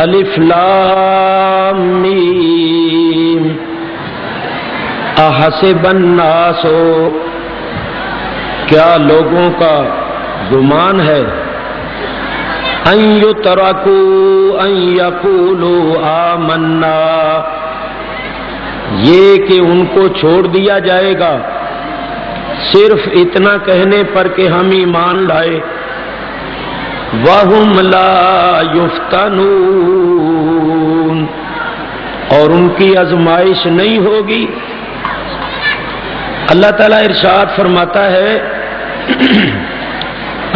الف لام میم احسب الناس، کیا لوگوں کا گمان ہے ان یترکوا ان یقولوا آمنا، یہ کہ ان کو چھوڑ دیا جائے گا صرف اتنا کہنے پر کہ ہم ایمان لائے، وَهُمْ لَا يُفْتَنُونَ، اور ان کی آزمائش نہیں ہوگی۔ اللہ تعالیٰ ارشاد فرماتا ہے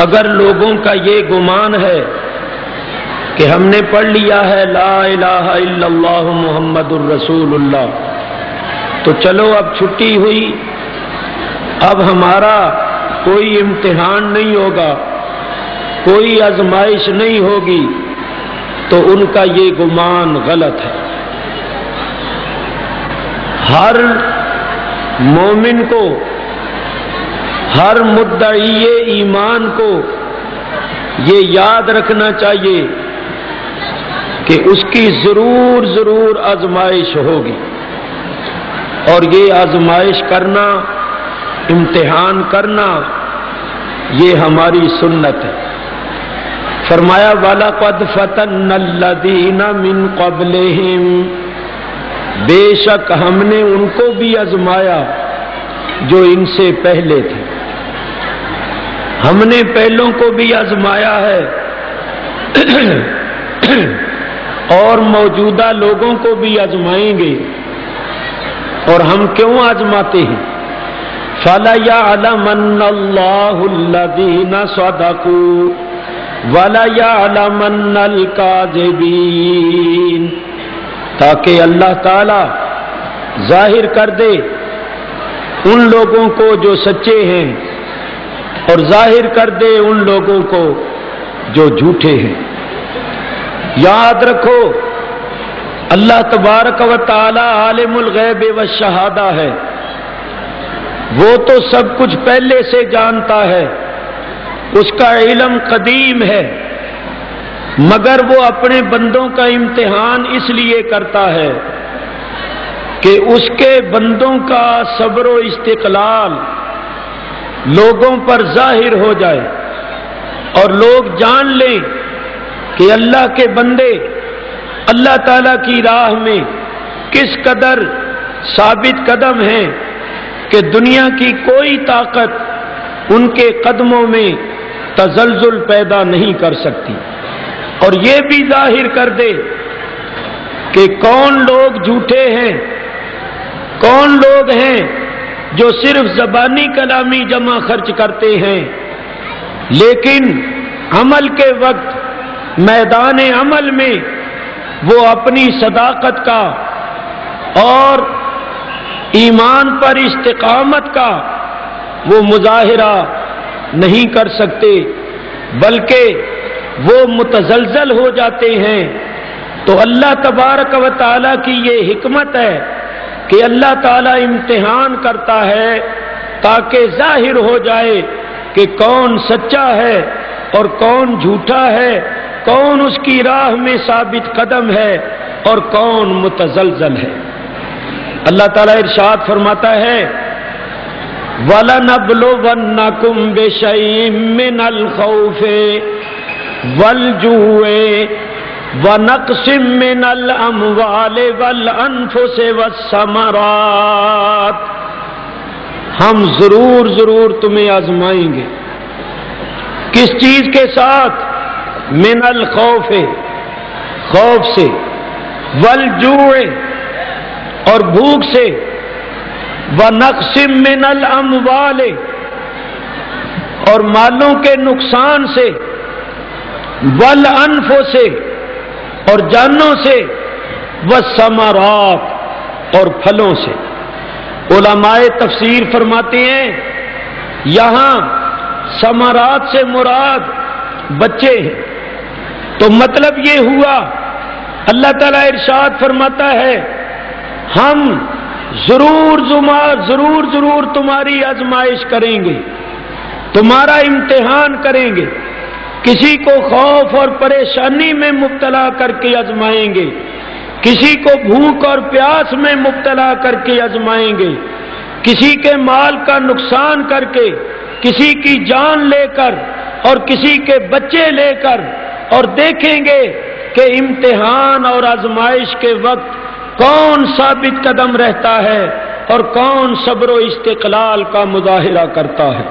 اگر لوگوں کا یہ گمان ہے کہ ہم نے پڑھ لیا ہے لا الہ الا اللہ محمد الرسول اللہ، تو چلو اب چھٹی ہوئی، اب ہمارا کوئی امتحان نہیں ہوگا، کوئی آزمائش نہیں ہوگی، تو ان کا یہ گمان غلط ہے۔ ہر مومن کو، ہر مدعی ایمان کو یہ یاد رکھنا چاہیے کہ اس کی ضرور آزمائش ہوگی، اور یہ آزمائش کرنا، امتحان کرنا، یہ ہماری سنت ہے۔ فرمایا وَلَقَدْ فَتَنَّ الَّذِينَ مِن قَبْلِهِمْ، بے شک ہم نے ان کو بھی آزمایا جو ان سے پہلے تھے، ہم نے پہلوں کو بھی آزمایا ہے اور موجودہ لوگوں کو بھی آزمائیں گے، اور ہم کیوں آزماتے ہیں؟ فَلَيَعْلَمَنَّ اللَّهُ الَّذِينَ صَدَقُوا وَلَيَعْلَمَنَّ الْكَاذِبِينَ، تاکہ اللہ تعالی ظاہر کر دے ان لوگوں کو جو سچے ہیں، اور ظاہر کر دے ان لوگوں کو جو جھوٹے ہیں۔ یاد رکھو اللہ تبارک و تعالی عالم الغیب والشہادہ ہے، وہ تو سب کچھ پہلے سے جانتا ہے، اس کا علم قدیم ہے، مگر وہ اپنے بندوں کا امتحان اس لیے کرتا ہے کہ اس کے بندوں کا صبر و استقلال لوگوں پر ظاہر ہو جائے، اور لوگ جان لیں کہ اللہ کے بندے اللہ تعالیٰ کی راہ میں کس قدر ثابت قدم ہیں کہ دنیا کی کوئی طاقت ان کے قدموں میں تزلزل پیدا نہیں کر سکتی، اور یہ بھی ظاہر کر دے کہ کون لوگ جھوٹے ہیں، کون لوگ ہیں جو صرف زبانی کلامی جمع خرچ کرتے ہیں، لیکن عمل کے وقت میدان عمل میں وہ اپنی صداقت کا اور ایمان پر استقامت کا وہ مظاہرہ نہیں کر سکتے، بلکہ وہ متزلزل ہو جاتے ہیں۔ تو اللہ تبارک و تعالیٰ کی یہ حکمت ہے کہ اللہ تعالیٰ امتحان کرتا ہے تاکہ ظاہر ہو جائے کہ کون سچا ہے اور کون جھوٹا ہے، کون اس کی راہ میں ثابت قدم ہے اور کون متزلزل ہے۔ اللہ تعالیٰ ارشاد فرماتا ہے وَلَنَبْلُوَنَّكُمْ بِشَيْءٍ مِّنَ الْخَوْفِ وَالْجُوعِ وَنَقْصٍ مِّنَ الْأَمْوَالِ وَالْأَنفُسِ وَالثَّمَرَاتِ، ہم ضرور تمہیں آزمائیں گے۔ کس چیز کے ساتھ؟ من الخوف، خوف سے، والجوع، اور بھوک سے، ونقص من الاموال، اور مالوں کے نقصان سے، والانفس، اور جانوں سے، والثمرات، اور پھلوں سے۔ علماء تفسیر فرماتے ہیں یہاں ثمرات سے مراد بچے ہیں، تو مطلب یہ ہوا اللہ تعالیٰ ارشاد فرماتا ہے ہم ضرور تمہاری آزمائش کریں گے، تمہارا امتحان کریں گے، کسی کو خوف اور پریشانی میں مبتلا کر کے آزمائیں گے، کسی کو بھوک اور پیاس میں مبتلا کر کے آزمائیں گے، کسی کے مال کا نقصان کر کے، کسی کی جان لے کر اور کسی کے بچے لے کر، اور دیکھیں گے کہ امتحان اور آزمائش کے وقت کون ثابت قدم رہتا ہے اور کون صبر و استقلال کا مظاہرہ کرتا ہے۔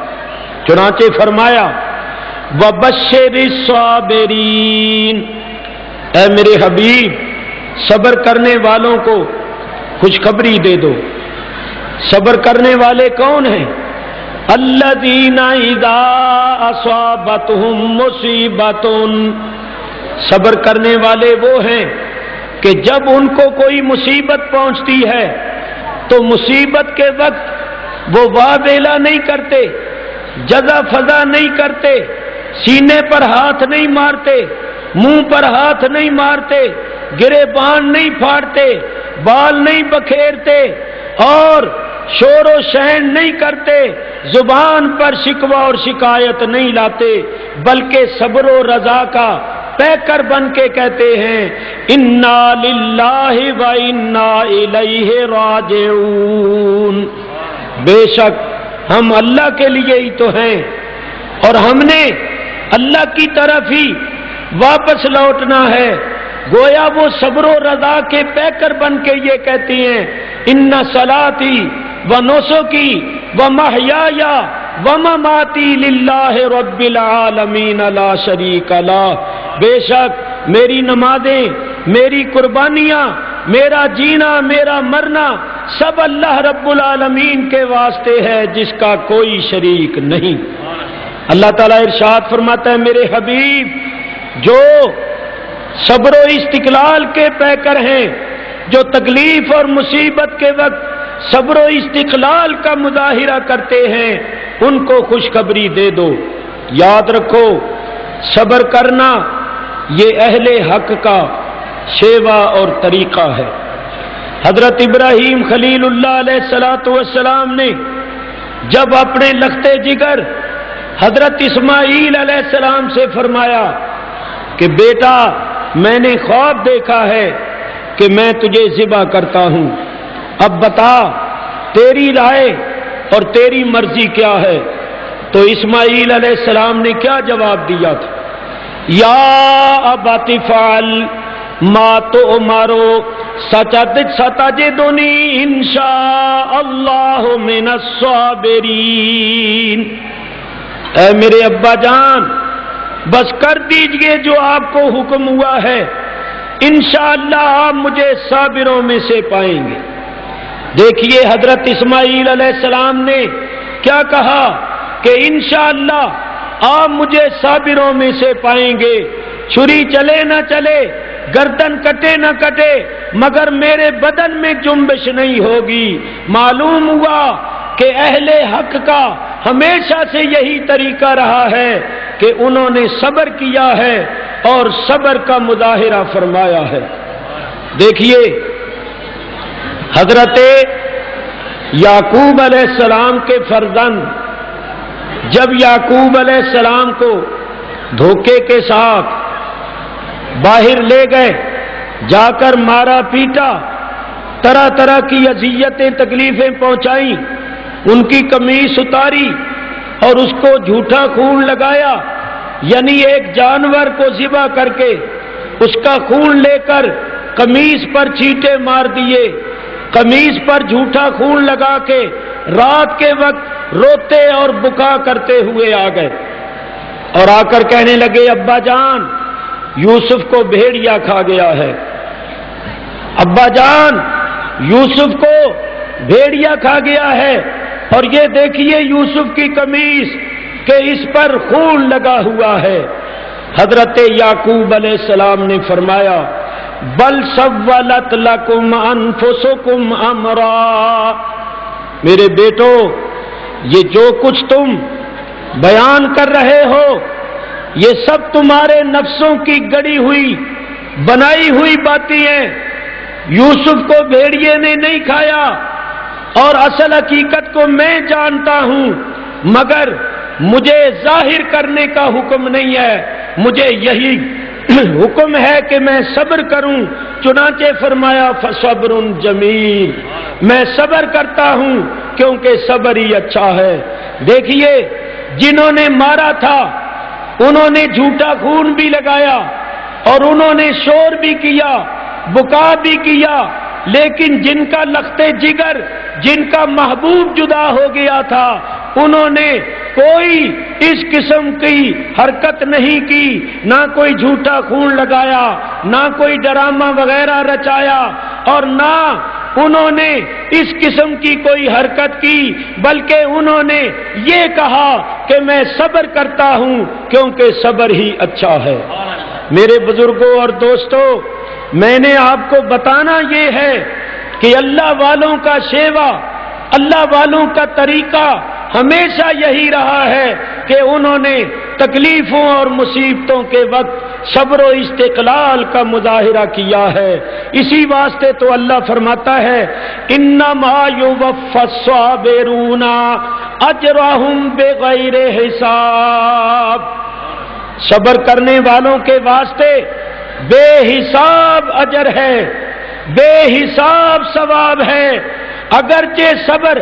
چنانچہ فرمایا وَبَشِّرِ الصَّابِرِينَ، اے میرے حبیب صبر کرنے والوں کو خوشخبری دے دو۔ صبر کرنے والے کون ہیں؟ الذین اذا اصابتہم مصیبۃ، صبر کرنے والے وہ ہیں کہ جب ان کو کوئی مصیبت پہنچتی ہے تو مصیبت کے وقت وہ واہ ویلا نہیں کرتے، جزا فضا نہیں کرتے، سینے پر ہاتھ نہیں مارتے، منہ پر ہاتھ نہیں مارتے، گریبان نہیں پھاڑتے، بال نہیں بکھیرتے اور شور و شین نہیں کرتے، زبان پر شکوہ اور شکایت نہیں لاتے، بلکہ صبر و رضا کا پیکر بن کے کہتے ہیں انا للہ و انا الیہ راجعون، بے شک ہم اللہ کے لیے ہی تو ہیں اور ہم نے اللہ کی طرف ہی واپس لوٹنا ہے۔ گویا وہ صبر و رضا کے پیکر بن کے یہ کہتی ہیں ان صلاتی و نسکی و محیای و مماتی للہ رب العالمین لا شریک لہ، بے شک میری نمازیں، میری قربانیاں، میرا جینا، میرا مرنا سب اللہ رب العالمین کے واسطے ہے جس کا کوئی شریک نہیں۔ اللہ تعالیٰ ارشاد فرماتا ہے میرے حبیب جو صبر و استقلال کے پیکر ہیں، جو تکلیف اور مصیبت کے وقت صبر و استقلال کا مظاہرہ کرتے ہیں ان کو خوشخبری دے دو۔ یاد رکھو صبر کرنا یہ اہل حق کا شیوا اور طریقہ ہے۔ حضرت ابراہیم خلیل اللہ علیہ السلام نے جب اپنے لختے جگر حضرت اسماعیل علیہ السلام سے فرمایا کہ بیٹا میں نے خواب دیکھا ہے کہ میں تجھے ذبح کرتا ہوں، اب بتا تیری رائے اور تیری مرضی کیا ہے؟ تو اسماعیل علیہ السلام نے کیا جواب دیا تھا؟ یا ابت فعل ما تؤمر ستجدنی انشاء اللہ من الصابرین، اے میرے ابا جان بس کر دیجئے جو آپ کو حکم ہوا ہے، انشاءاللہ آپ مجھے صابروں میں سے پائیں گے۔ دیکھیے حضرت اسماعیل علیہ السلام نے کیا کہا کہ انشاءاللہ آپ مجھے صابروں میں سے پائیں گے، چھری چلے نہ چلے، گردن کٹے نہ کٹے، مگر میرے بدن میں جنبش نہیں ہوگی۔ معلوم ہوا کہ اہل حق کا ہمیشہ سے یہی طریقہ رہا ہے کہ انہوں نے صبر کیا ہے اور صبر کا مظاہرہ فرمایا ہے۔ دیکھیے حضرت یعقوب علیہ السلام کے فرزند جب یعقوب علیہ السلام کو دھوکے کے ساتھ باہر لے گئے، جا کر مارا پیٹا، طرح طرح کی اذیتیں تکلیفیں پہنچائیں، ان کی قمیص اتاری اور اس کو جھوٹا خون لگایا، یعنی ایک جانور کو ذبح کر کے اس کا خون لے کر قمیص پر چیٹے مار دیے، قمیص پر جھوٹا خون لگا کے رات کے وقت روتے اور بکا کرتے ہوئے آ گئے اور آ کر کہنے لگے ابا جان یوسف کو بھیڑیا کھا گیا ہے، ابا جان یوسف کو بھیڑیا کھا گیا ہے، اور یہ دیکھیے یوسف کی قمیص کہ اس پر خون لگا ہوا ہے۔ حضرت یعقوب علیہ السلام نے فرمایا بل سولت لکم انفسکم امرا، میرے بیٹو یہ جو کچھ تم بیان کر رہے ہو یہ سب تمہارے نفسوں کی گڑی ہوئی بنائی ہوئی باتیں ہیں۔ یوسف کو بھیڑیے نے نہیں کھایا اور اصل حقیقت کو میں جانتا ہوں، مگر مجھے ظاہر کرنے کا حکم نہیں ہے، مجھے یہی حکم ہے کہ میں صبر کروں، چنانچہ فرمایا فصبر جمیل، میں صبر کرتا ہوں کیونکہ صبر ہی اچھا ہے۔ دیکھیے جنہوں نے مارا تھا انہوں نے جھوٹا خون بھی لگایا اور انہوں نے شور بھی کیا، بکا بھی کیا، لیکن جن کا لخت جگر، جن کا محبوب جدا ہو گیا تھا، انہوں نے کوئی اس قسم کی حرکت نہیں کی، نہ کوئی جھوٹا خون لگایا، نہ کوئی ڈرامہ وغیرہ رچایا، اور نہ انہوں نے اس قسم کی کوئی حرکت کی، بلکہ انہوں نے یہ کہا کہ میں صبر کرتا ہوں کیونکہ صبر ہی اچھا ہے۔ میرے بزرگوں اور دوستوں، میں نے آپ کو بتانا یہ ہے کہ اللہ والوں کا شیوا، اللہ والوں کا طریقہ ہمیشہ یہی رہا ہے کہ انہوں نے تکلیفوں اور مصیبتوں کے وقت صبر و استقلال کا مظاہرہ کیا ہے۔ اسی واسطے تو اللہ فرماتا ہے انما یوفی الصابرون اجرہم بغیر حساب، صبر کرنے والوں کے واسطے بے حساب اجر ہے، بے حساب ثواب ہے۔ اگرچہ صبر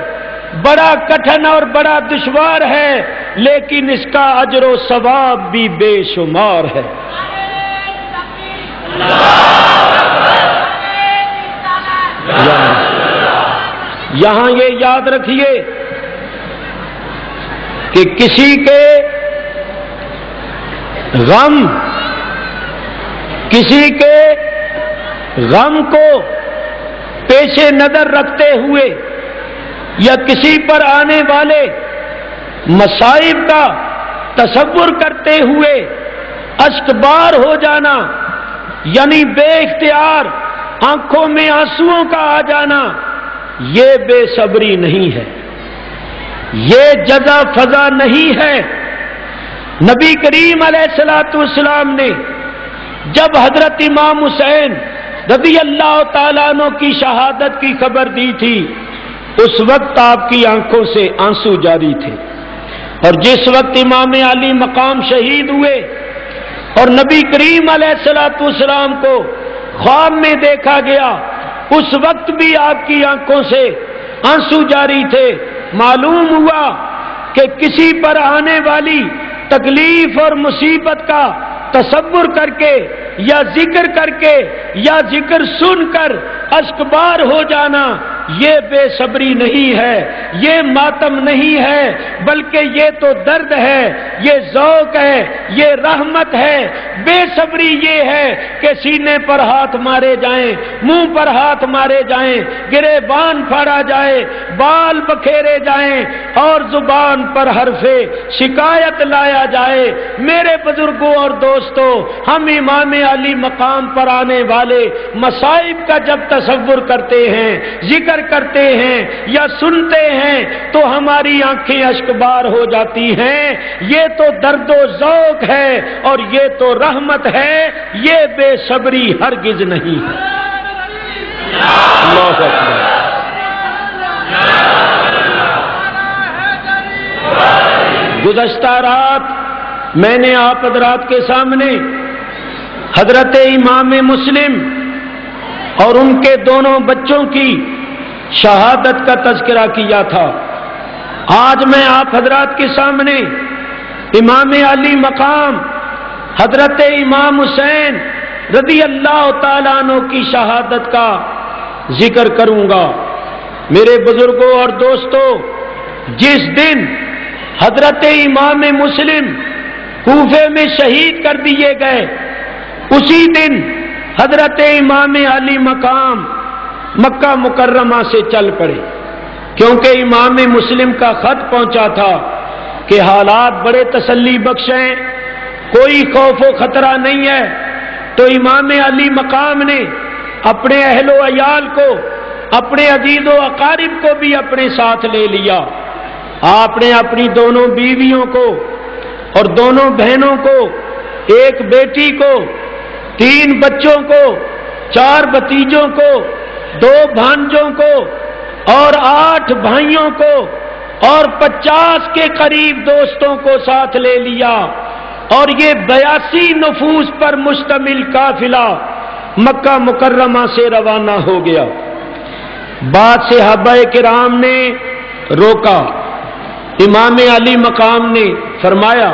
بڑا کٹھن اور بڑا دشوار ہے، لیکن اس کا اجر و ثواب بھی بے شمار ہے۔ یہاں یہ یاد رکھیے کہ کسی کے غم کو پیش نظر رکھتے ہوئے یا کسی پر آنے والے مصائب کا تصور کرتے ہوئے اشک بار ہو جانا، یعنی بے اختیار آنکھوں میں آنسوؤں کا آ جانا، یہ بے صبری نہیں ہے، یہ جزا فضا نہیں ہے۔ نبی کریم علیہ الصلوۃ والسلام نے جب حضرت امام حسین رضی اللہ تعالیٰ عنہ کی شہادت کی خبر دی تھی، اس وقت آپ کی آنکھوں سے آنسو جاری تھے، اور جس وقت امام علی مقام شہید ہوئے اور نبی کریم علیہ الصلوۃ والسلام کو خواب میں دیکھا گیا، اس وقت بھی آپ کی آنکھوں سے آنسو جاری تھے۔ معلوم ہوا کہ کسی پر آنے والی تکلیف اور مصیبت کا تصور کر کے یا ذکر کر کے یا ذکر سن کر اشکبار ہو جانا، یہ بے صبری نہیں ہے، یہ ماتم نہیں ہے، بلکہ یہ تو درد ہے، یہ ذوق ہے، یہ رحمت ہے۔ بے صبری یہ ہے کہ سینے پر ہاتھ مارے جائیں، منہ پر ہاتھ مارے جائیں، گریبان پھاڑا جائے، بال بکھیرے جائیں اور زبان پر حرف شکایت لایا جائے۔ میرے بزرگوں اور دوستوں، ہم امام علی مقام پر آنے والے مصائب کا جب تصور کرتے ہیں، ذکر کرتے ہیں یا سنتے ہیں تو ہماری آنکھیں اشکبار ہو جاتی ہیں۔ یہ تو درد و ذوق ہے اور یہ تو رحمت ہے، یہ بے صبری ہرگز نہیں ہے۔ اللہ اکبر۔ گزشتہ رات میں نے آپ حضرات کے سامنے حضرت امام مسلم اور ان کے دونوں بچوں کی شہادت کا تذکرہ کیا تھا۔ آج میں آپ حضرات کے سامنے امام علی مقام حضرت امام حسین رضی اللہ تعالیٰ عنہ کی شہادت کا ذکر کروں گا۔ میرے بزرگوں اور دوستوں، جس دن حضرت امام مسلم کوفے میں شہید کر دیے گئے، اسی دن حضرت امام علی مقام مکہ مکرمہ سے چل پڑے، کیونکہ امام مسلم کا خط پہنچا تھا کہ حالات بڑے تسلی بخش ہیں، کوئی خوف و خطرہ نہیں ہے۔ تو امام علی مقام نے اپنے اہل و عیال کو، اپنے عزیز و اقارب کو بھی اپنے ساتھ لے لیا۔ آپ نے اپنی دونوں بیویوں کو اور دونوں بہنوں کو، ایک بیٹی کو، 3 بچوں کو، 4 بھتیجوں کو، 2 بھانجوں کو اور 8 بھائیوں کو اور 50 کے قریب دوستوں کو ساتھ لے لیا۔ اور یہ 82 نفوس پر مشتمل قافلہ مکہ مکرمہ سے روانہ ہو گیا۔ بعد صحابہ کرام نے روکا، امام علی مقام نے فرمایا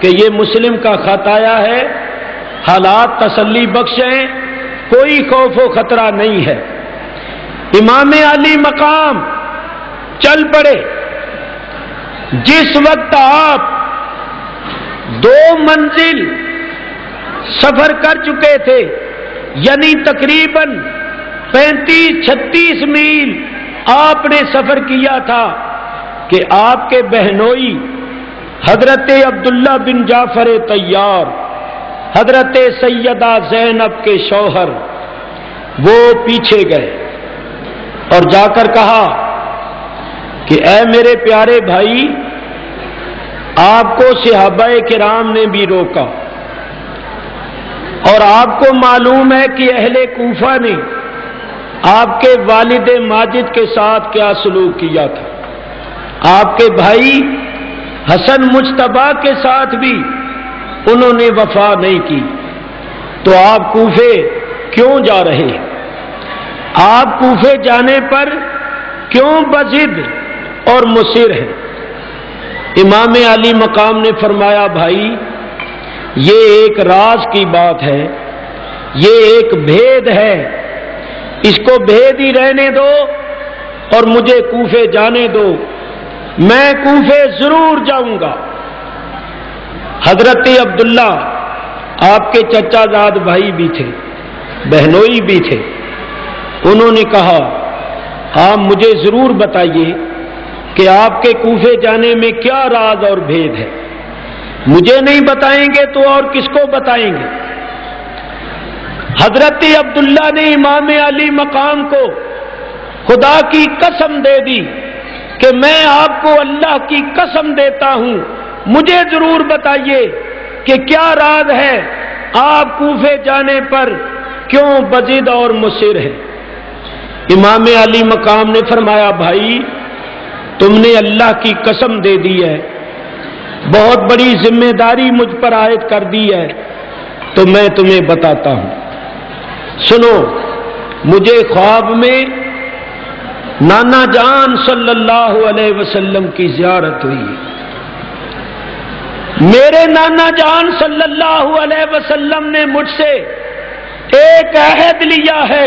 کہ یہ مسلم کا خط آیا ہے، حالات تسلی بخش ہیں، کوئی خوف و خطرہ نہیں ہے۔ امام علی مقام چل پڑے۔ جس وقت آپ 2 منزل سفر کر چکے تھے، یعنی تقریباً 35-36 میل آپ نے سفر کیا تھا کہ آپ کے بہنوئی حضرت عبداللہ بن جعفر طیار، حضرت سیدہ زینب کے شوہر، وہ پیچھے گئے اور جا کر کہا کہ اے میرے پیارے بھائی، آپ کو صحابہ کرام نے بھی روکا اور آپ کو معلوم ہے کہ اہل کوفہ نے آپ کے والد ماجد کے ساتھ کیا سلوک کیا تھا۔ آپ کے بھائی حسن مجتبیٰ کے ساتھ بھی انہوں نے وفا نہیں کی، تو آپ کوفے کیوں جا رہے ہیں؟ آپ کوفے جانے پر کیوں بضد اور مصر ہیں؟ امام علی مقام نے فرمایا بھائی، یہ ایک راز کی بات ہے، یہ ایک بھید ہے، اس کو بھید ہی رہنے دو اور مجھے کوفے جانے دو، میں کوفے ضرور جاؤں گا۔ حضرت عبداللہ آپ کے چچا زاد بھائی بھی تھے، بہنوئی بھی تھے، انہوں نے کہا آپ مجھے ضرور بتائیے کہ آپ کے کوفے جانے میں کیا راز اور بھید ہے، مجھے نہیں بتائیں گے تو اور کس کو بتائیں گے؟ حضرت عبداللہ نے امام علی مقام کو خدا کی قسم دے دی کہ میں آپ کو اللہ کی قسم دیتا ہوں، مجھے ضرور بتائیے کہ کیا راز ہے، آپ کوفے جانے پر کیوں بضد اور مصر ہیں؟ امام علی مقام نے فرمایا بھائی، تم نے اللہ کی قسم دے دی ہے، بہت بڑی ذمہ داری مجھ پر عائد کر دی ہے، تو میں تمہیں بتاتا ہوں۔ سنو، مجھے خواب میں نانا جان صلی اللہ علیہ وسلم کی زیارت ہوئی۔ میرے نانا جان صلی اللہ علیہ وسلم نے مجھ سے ایک عہد لیا ہے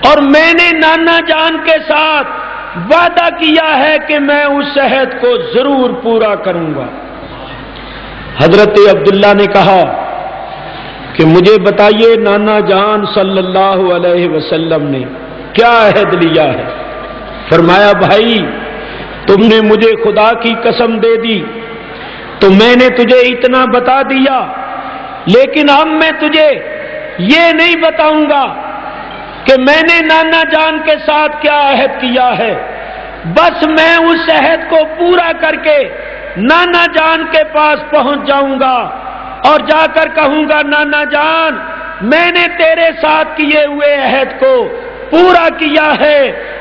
اور میں نے نانا جان کے ساتھ وعدہ کیا ہے کہ میں اس عہد کو ضرور پورا کروں گا۔ حضرت عبداللہ نے کہا کہ مجھے بتائیے نانا جان صلی اللہ علیہ وسلم نے کیا عہد لیا ہے؟ فرمایا بھائی، تم نے مجھے خدا کی قسم دے دی تو میں نے تجھے اتنا بتا دیا، لیکن اب میں تجھے یہ نہیں بتاؤں گا کہ میں نے نانا جان کے ساتھ کیا عہد کیا ہے، بس میں اس عہد کو پورا کر کے نانا جان کے پاس پہنچ جاؤں گا اور جا کر کہوں گا نانا جان، میں نے تیرے ساتھ کیے ہوئے عہد کو پورا کیا ہے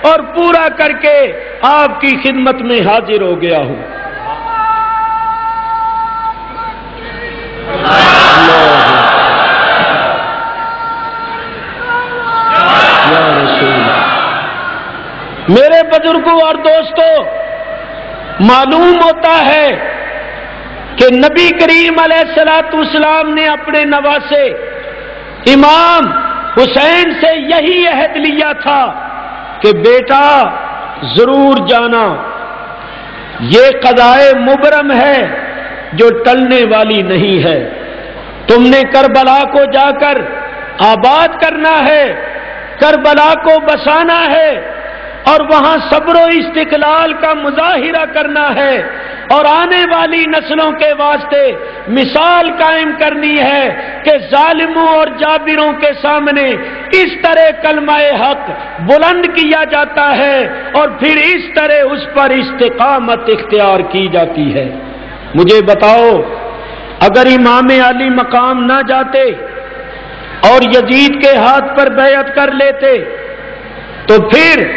اور پورا کر کے آپ کی خدمت میں حاضر ہو گیا ہوں۔ میرے بزرگوں اور دوستوں، معلوم ہوتا ہے کہ نبی کریم علیہ الصلوۃ والسلام نے اپنے نواسے امام حسین سے یہی عہد لیا تھا کہ بیٹا ضرور جانا، یہ قضائے مبرم ہے جو ٹلنے والی نہیں ہے، تم نے کربلا کو جا کر آباد کرنا ہے، کربلا کو بسانا ہے اور وہاں صبر و استقلال کا مظاہرہ کرنا ہے اور آنے والی نسلوں کے واسطے مثال قائم کرنی ہے کہ ظالموں اور جابروں کے سامنے اس طرح کلمہ حق بلند کیا جاتا ہے اور پھر اس طرح اس پر استقامت اختیار کی جاتی ہے۔ مجھے بتاؤ، اگر امام علی مقام نہ جاتے اور یزید کے ہاتھ پر بیعت کر لیتے تو پھر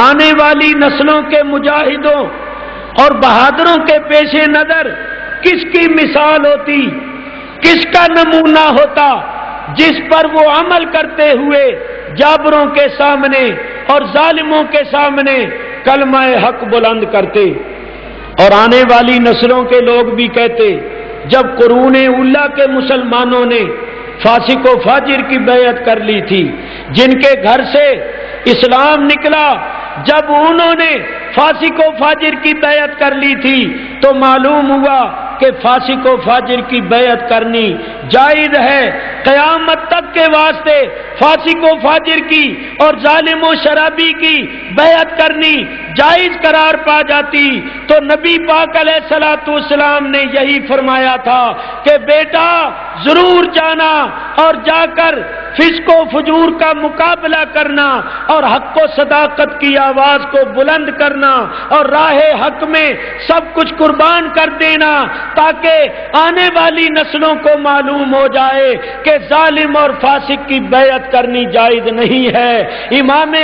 آنے والی نسلوں کے مجاہدوں اور بہادروں کے پیش نظر کس کی مثال ہوتی، کس کا نمونہ ہوتا، جس پر وہ عمل کرتے ہوئے جابروں کے سامنے اور ظالموں کے سامنے کلمہ حق بلند کرتے۔ اور آنے والی نسلوں کے لوگ بھی کہتے، جب قرون اولیٰ کے مسلمانوں نے فاسق و فاجر کی بیعت کر لی تھی، جن کے گھر سے اسلام نکلا، جب انہوں نے فاسق و فاجر کی بیعت کر لی تھی تو معلوم ہوا کہ فاسق و فاجر کی بیعت کرنی جائز ہے، قیامت تک کے واسطے فاسق و فاجر کی اور ظالم و شرابی کی بیعت کرنی جائز قرار پا جاتی تو نبی پاک علیہ الصلوۃ والسلام نے یہی فرمایا تھا کہ بیٹا ضرور جانا اور جا کر فسق و فجور کا مقابلہ کرنا اور حق و صداقت کی آواز کو بلند کرنا اور راہ حق میں سب کچھ قربان کر دینا، تاکہ آنے والی نسلوں کو معلوم ہو جائے کہ ظالم اور فاسق کی بیعت کرنی جائز نہیں ہے۔ امام